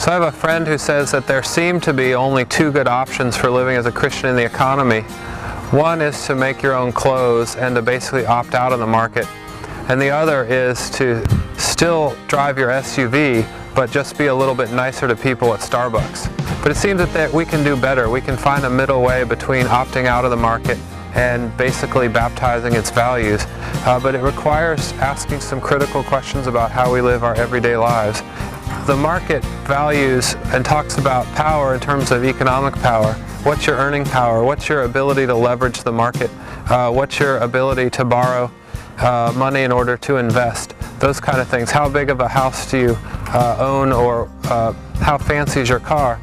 So I have a friend who says that there seem to be only two good options for living as a Christian in the economy. One is to make your own clothes and to basically opt out of the market. And the other is to still drive your SUV, but just be a little bit nicer to people at Starbucks. But it seems that we can do better. We can find a middle way between opting out of the market and basically baptizing its values. But it requires asking some critical questions about how we live our everyday lives. The market values and talks about power in terms of economic power. What's your earning power? What's your ability to leverage the market? What's your ability to borrow money in order to invest? Those kind of things. How big of a house do you own, or how fancy is your car?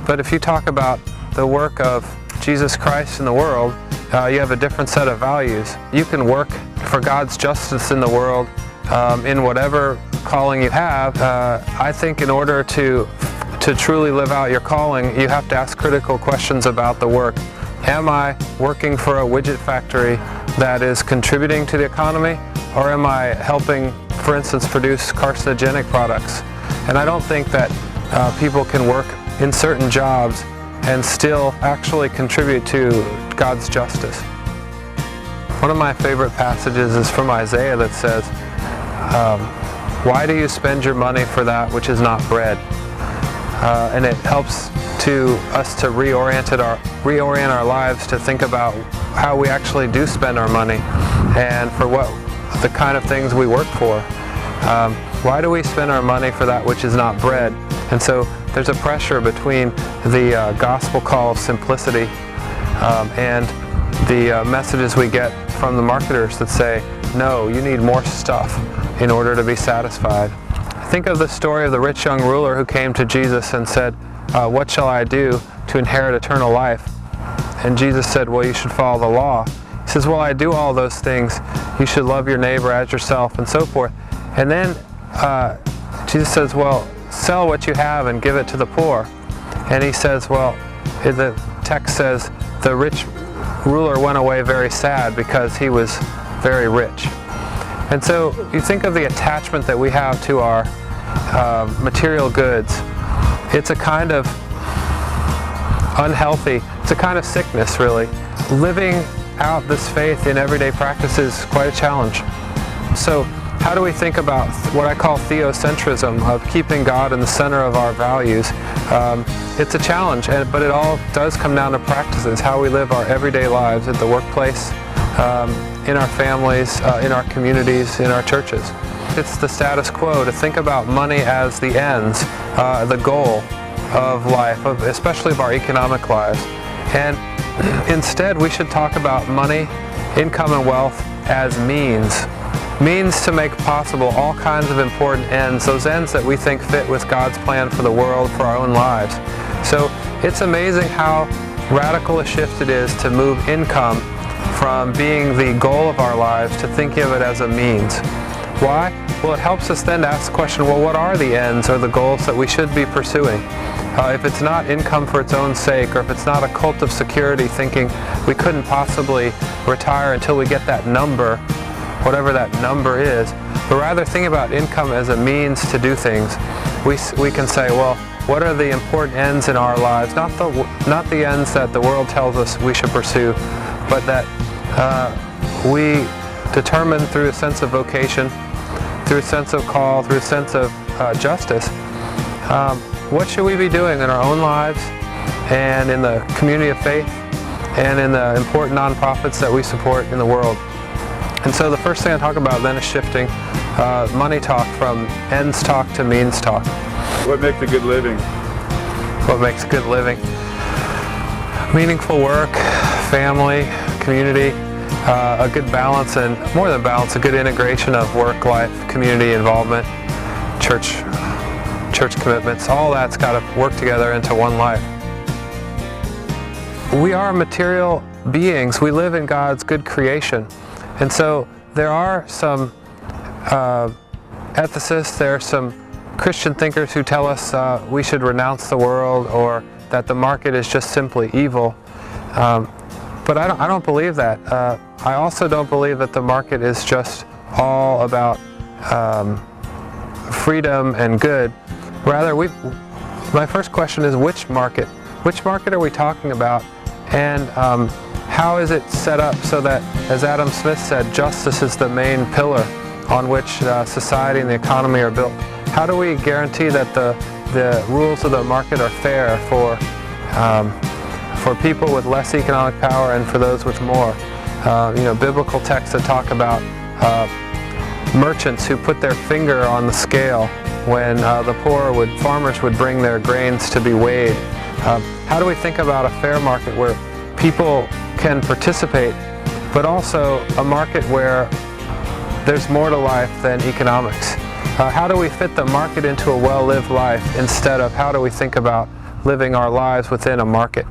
But if you talk about the work of Jesus Christ in the world, you have a different set of values. You can work for God's justice in the world in whatever calling you have. I think in order to truly live out your calling, you have to ask critical questions about the work. Am I working for a widget factory that is contributing to the economy, or am I helping, for instance, produce carcinogenic products? And I don't think that people can work in certain jobs and still actually contribute to God's justice. One of my favorite passages is from Isaiah that says, why do you spend your money for that which is not bread? And it helps us to reorient our lives to think about how we actually do spend our money and for what the kind of things we work for. Why do we spend our money for that which is not bread? And so there's a pressure between the gospel call of simplicity and the messages we get from the marketers that say, no, you need more stuff in order to be satisfied. Think of the story of the rich young ruler who came to Jesus and said, what shall I do to inherit eternal life? And Jesus said, well, you should follow the law. He says, well, I do all those things. You should love your neighbor as yourself, and so forth. And then Jesus says, well, sell what you have and give it to the poor. And he says, well, the text says, the rich ruler went away very sad because he was very rich. And so you think of the attachment that we have to our material goods. It's a kind of unhealthy, it's a kind of sickness, really. Living out this faith in everyday practice is quite a challenge. So how do we think about what I call theocentrism, of keeping God in the center of our values? It's a challenge, but it all does come down to practices, how we live our everyday lives at the workplace, in our families, in our communities, in our churches. It's the status quo to think about money as the ends, the goal of life, especially of our economic lives. And instead we should talk about money, income and wealth as means to make possible all kinds of important ends, those ends that we think fit with God's plan for the world, for our own lives. So it's amazing how radical a shift it is to move income from being the goal of our lives to thinking of it as a means. Why? Well, it helps us then to ask the question, well, what are the ends or the goals that we should be pursuing? If it's not income for its own sake, or if it's not a cult of security thinking we couldn't possibly retire until we get that number, whatever that number is, but rather think about income as a means to do things, we can say, well, what are the important ends in our lives? Not the ends that the world tells us we should pursue, but that we determine through a sense of vocation, through a sense of call, through a sense of justice, what should we be doing in our own lives and in the community of faith and in the important nonprofits that we support in the world. And so the first thing I talk about then is shifting money talk from ends talk to means talk. What makes a good living? What makes good living? Meaningful work, family, community, a good balance, and more than balance, a good integration of work, life, community involvement, church commitments. All that's got to work together into one life. We are material beings. We live in God's good creation. And so there are some ethicists, there are some Christian thinkers who tell us we should renounce the world, or that the market is just simply evil. But I don't believe that. I also don't believe that the market is just all about freedom and good. Rather, My first question is which market? Which market are we talking about? And how is it set up so that, as Adam Smith said, justice is the main pillar on which society and the economy are built? How do we guarantee that the rules of the market are fair for people with less economic power and for those with more? Biblical texts that talk about merchants who put their finger on the scale when farmers would bring their grains to be weighed. How do we think about a fair market where people can participate, but also a market where there's more to life than economics? How do we fit the market into a well-lived life instead of how do we think about living our lives within a market?